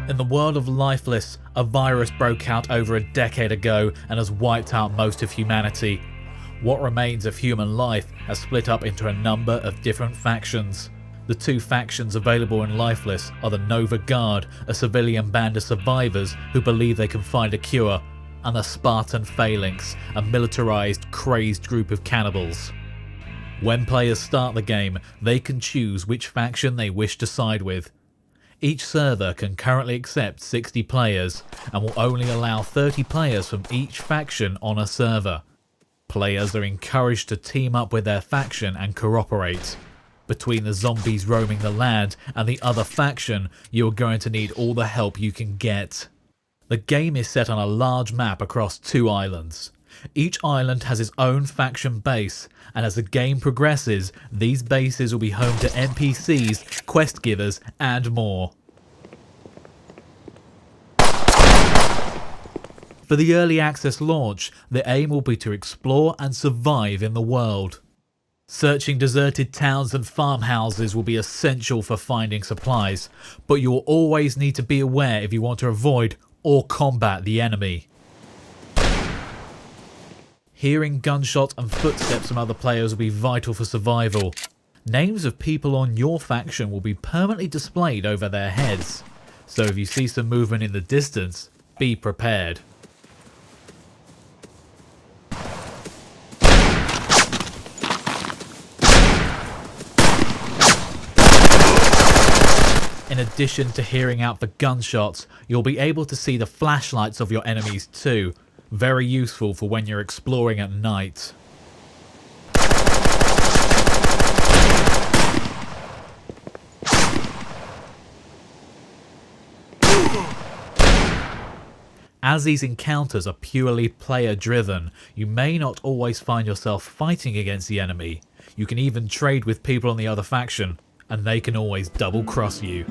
In the world of Lifeless, a virus broke out over a decade ago and has wiped out most of humanity. What remains of human life has split up into a number of different factions. The two factions available in Lifeless are the Nova Guard, a civilian band of survivors who believe they can find a cure, and the Spartan Phalanx, a militarized, crazed group of cannibals. When players start the game, they can choose which faction they wish to side with. Each server can currently accept 60 players and will only allow 30 players from each faction on a server. Players are encouraged to team up with their faction and cooperate. Between the zombies roaming the land and the other faction, you are going to need all the help you can get. The game is set on a large map across 2 islands. Each island has its own faction base, and as the game progresses, these bases will be home to NPCs, quest givers, and more. For the early access launch, the aim will be to explore and survive in the world. Searching deserted towns and farmhouses will be essential for finding supplies, but you will always need to be aware if you want to avoid or combat the enemy. Hearing gunshots and footsteps from other players will be vital for survival. Names of people on your faction will be permanently displayed over their heads, so if you see some movement in the distance, be prepared. In addition to hearing out the gunshots, you'll be able to see the flashlights of your enemies too. Very useful for when you're exploring at night. As these encounters are purely player driven, you may not always find yourself fighting against the enemy. You can even trade with people on the other faction, and they can always double cross you.